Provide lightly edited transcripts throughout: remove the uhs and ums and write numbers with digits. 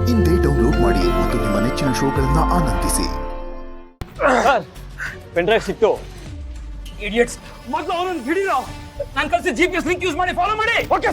ಇಂದೇ ಡೌನ್ಲೋಡ್ ಮಾಡಿ ಮತ್ತು ನಿಮ್ಮ ನೆಚ್ಚಿನ ಶೋಗಳನ್ನು ಆನಂದಿಸಿ. ಪೆನ್ಡ್ರೈವ್ ಸಿಕ್ತು. ಇಡಿಯಟ್ಸ್, ಮೊದಲು ಅವನನ್ನು ಹಿಡಿರೋ. ನಾನು ಕಳಿಸಿ GPS ಲಿಂಕ್ ಯೂಸ್ ಮಾಡಿ ಫಾಲೋ ಮಾಡಿ. ಓಕೆ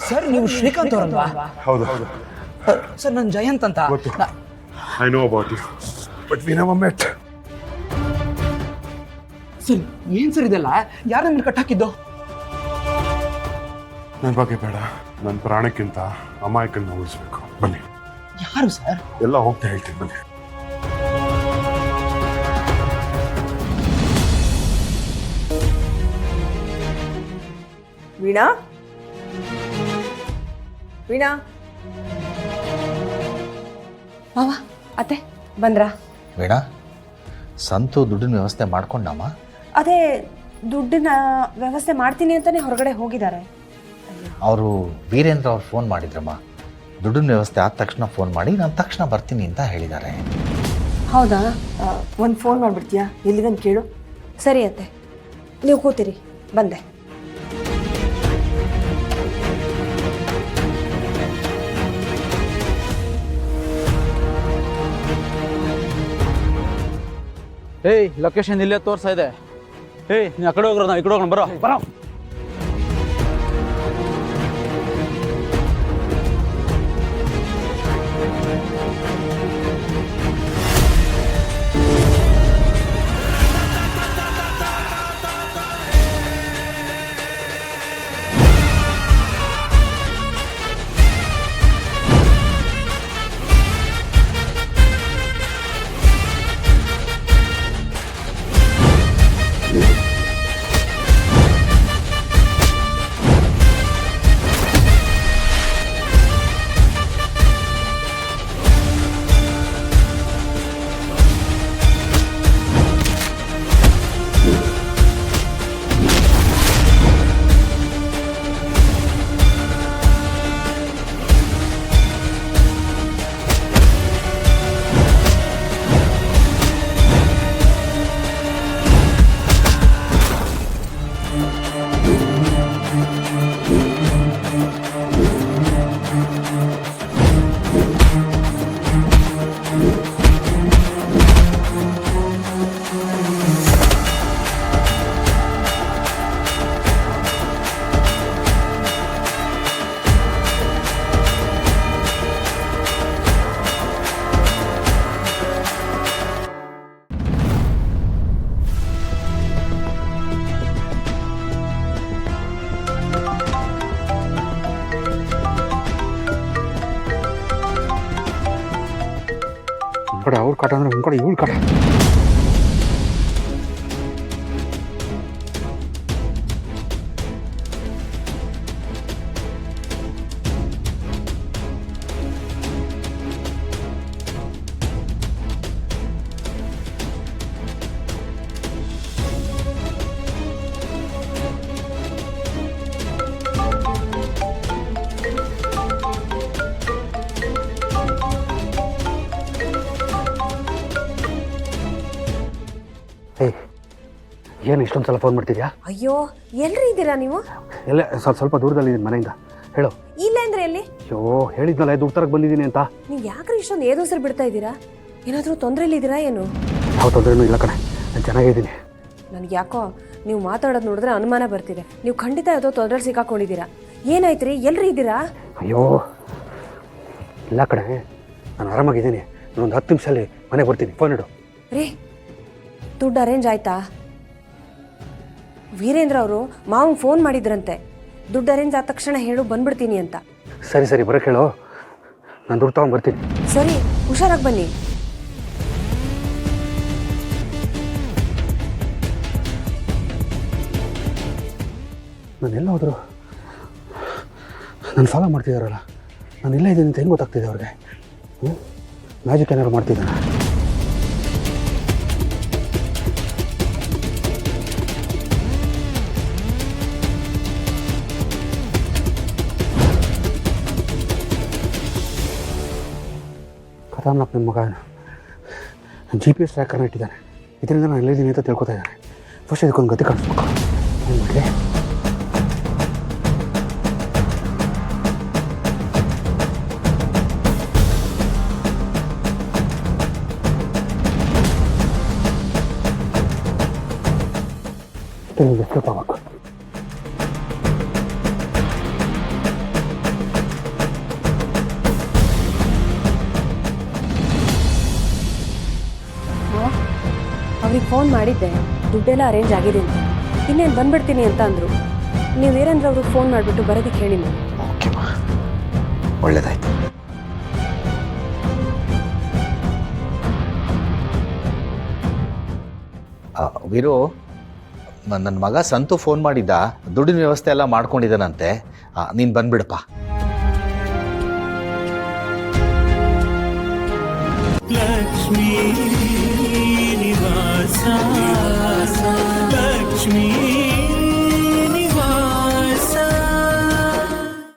ಸರ್, ನೀವು ಶ್ರೀಕಾಂತ್ ಅವರಲ್ವಾ? ಹೌದು ಸರ್, ನಾನು ಜಯಂತ್ ಅಂತ. I know about you but we never met. Sir, ಏನ್ ಸರ್ ಇದೆಲ್ಲ? ಯಾರ ಮೇಲೆ ಕಟ್ ಹಾಕಿದ್ದು? ನನ್ನ ಬಗ್ಗೆ ಬೇಡ, ನನ್ನ ಪ್ರಾಣಕ್ಕಿಂತ ಅಮಾಯಕನ್ನ ಉಳಿಸ್ಬೇಕು. ಬನ್ನಿ. ಯಾರು ಸರ್? ಎಲ್ಲ ಹೋಗ್ತಾ ಹೇಳ್ತೀನಿ, ಬನ್ನಿ. ವೀಣಾ, ವೀಣಾ. ಮಾವ, ಅತ್ತೆ ಬಂದ್ರಾ? ವೀಣಾ, ಸಂತು ದುಡ್ಡಿನ ವ್ಯವಸ್ಥೆ ಮಾಡ್ಕೊಂಡಮ್ಮ? ಅದೇ ದುಡ್ಡಿನ ವ್ಯವಸ್ಥೆ ಮಾಡ್ತೀನಿ ಅಂತಾನೆ ಹೊರಗಡೆ ಹೋಗಿದ್ದಾರೆ. ಅವರು ವೀರೇಂದ್ರ ಅವ್ರು ಫೋನ್ ಮಾಡಿದ್ರಮ್ಮ. ದುಡ್ಡಿನ ವ್ಯವಸ್ಥೆ ಆದ ತಕ್ಷಣ ಫೋನ್ ಮಾಡಿ ನಾನು ತಕ್ಷಣ ಬರ್ತೀನಿ ಅಂತ ಹೇಳಿದ್ದಾರೆ. ಹೌದಾ? ಒಂದು ಫೋನ್ ಮಾಡಿಬಿಡ್ತೀಯಾ? ಎಲ್ಲಿಗಂತ ಕೇಳು. ಸರಿ ಅತ್ತೆ, ನೀವು ಕೂತಿರಿ, ಬಂದೆ. ಏಯ್, ಲೊಕೇಶನ್ ಇಲ್ಲೇ ತೋರ್ಸ್ತಾ ಇದೆ. ಏಯ್, ನೀವು ಆ ಕಡೆ ಹೋಗ್ರ, ನಾವು ಈ ಕಡೆ ಹೋಗೋಣ. ಬರೋ ಬರೋ. ಕಡೆ ಅವ್ರ ಕಾಟ ಅಂದ್ರೆ ಒಂದು ಕಡೆ ಇವಳು ಕಾಟ. ಏಯ್, ಏನು ಇಷ್ಟೊಂದು ಸಲ ಫೋನ್ ಮಾಡ್ತಿದ್ಯಾ? ಅಯ್ಯೋ ಎಲ್ರಿ ಇದ್ದೀರಾ ನೀವು? ಎಲ್ಲ ಸ್ವಲ್ಪ ದೂರದಲ್ಲಿದ್ದೀನಿ ಮನೆಯಿಂದ. ಹೇಳು. ಇಲ್ಲ ಅಂದ್ರೆ ಎಲ್ಲಿ? ಅಯ್ಯೋ ಹೇಳಿದ್ನಲ್ಲ ದುಡ್ಡು ತರಕ್ಕೆ ಬಂದಿದ್ದೀನಿ ಅಂತ. ನೀವು ಯಾಕ್ರಿ ಇಷ್ಟೊಂದು ಏದೋಸರು ಬಿಡ್ತಾ ಇದ್ದೀರಾ? ಏನಾದರೂ ತೊಂದರೆಲಿದ್ದೀರಾ ಏನು? ಯಾವ ತೊಂದರೆನೂ ಇಲ್ಲ ಕಣೆ, ನಾನು ಚೆನ್ನಾಗಿದ್ದೀನಿ. ನನಗೆ ಯಾಕೋ ನೀವು ಮಾತಾಡೋದು ನೋಡಿದ್ರೆ ಅನುಮಾನ ಬರ್ತಿದೆ. ನೀವು ಖಂಡಿತ ಯಾವುದೋ ತೊಂದರೆ ಸಿಕ್ಕಾಕೊಂಡಿದ್ದೀರಾ. ಏನಾಯ್ತು ರೀ? ಎಲ್ರಿ ಇದ್ದೀರಾ? ಅಯ್ಯೋ ಇಲ್ಲ ಕಣೆ, ನಾನು ಆರಾಮಾಗಿದ್ದೀನಿ. ಇನ್ನೊಂದು 10 ನಿಮಿಷದಲ್ಲಿ ಮನೆಗೆ ಬರ್ತೀನಿ. ಫೋನ್ ಇಡು. ರೀ, ದುಡ್ಡು ಅರೇಂಜ್ ಆಯ್ತಾ? ವೀರೇಂದ್ರ ಅವರು ಮಾವಂಗೆ ಫೋನ್ ಮಾಡಿದ್ರಂತೆ, ದುಡ್ಡು ಅರೇಂಜ್ ಆದ ತಕ್ಷಣ ಹೇಳು ಬಂದ್ಬಿಡ್ತೀನಿ ಅಂತ. ಸರಿ ಬರೋಕ್ಕೆ ಹೇಳು, ನಾನು ದುಡ್ಡು ತೊಗೊಂಡ್ಬರ್ತೀನಿ. ಸರಿ, ಹುಷಾರಾಗಿ ಬನ್ನಿ. ನಾನೆಲ್ಲ ಹೋದ್ರು ನಾನು ಫಾಲೋ ಮಾಡ್ತಿದ್ದಾರಲ್ಲ, ನಾನು ಇಲ್ಲೇ ಇದ್ದೀನಿ ಅಂತ ಹೆಂಗೆ ಗೊತ್ತಾಗ್ತಿದೆ ಅವ್ರಿಗೆ? ಮ್ಯಾಜಿಕ್ ಏನಾದ್ರು ಮಾಡ್ತಿದ್ದಾನೆ? ಕಥಾಮ್ನಾಕ್ ನನ್ನ ಮಗ GPS ಟ್ರ್ಯಾಕರ್ನ ಇಟ್ಟಿದ್ದಾನೆ. ಇದರಿಂದ ನಾನು ಎಲ್ಲಿದ್ದೀನಿ ಅಂತ ತಿಳ್ಕೊತಾ ಇದ್ದಾನೆ. ಫಸ್ಟ್ ಇದಕ್ಕೊಂದು ಗತಿ ಕಾಣಿಸ್ಬೇಕು. ಏನು ಮಾಡಲಿ? ಎಸ್ಕೇಪ್ ಆಗಬೇಕು. ಅವ್ರಿಗೆ ಫೋನ್ ಮಾಡಿದ್ದೆ, ದುಡ್ಡೆಲ್ಲ ಅರೇಂಜ್ ಆಗಿದೆ ಅಂತ. ಇನ್ನೇನು ಬಂದ್ಬಿಡ್ತೀನಿ ಅಂತ ಅಂದರು. ನೀವು ವೀರೇಂದ್ರ ಅವ್ರಿಗೆ ಫೋನ್ ಮಾಡಿಬಿಟ್ಟು ಬರೋದಕ್ಕೆ ಹೇಳಿ ನೀವು. ಓಕೆ ಮಾ, ಒಳ್ಳೇದಾಯ್ತು. ವೀರು, ನನ್ನ ಮಗ ಸಂತು ಫೋನ್ ಮಾಡಿದ್ದ, ದುಡ್ಡಿನ ವ್ಯವಸ್ಥೆ ಎಲ್ಲ ಮಾಡ್ಕೊಂಡಿದ್ದಾನಂತೆ. ನೀನು ಬಂದ್ಬಿಡಪ್ಪ. ಲಕ್ಷ್ಮೀ ನಿವಾಸ ಲಕ್ಷ್ಮೀ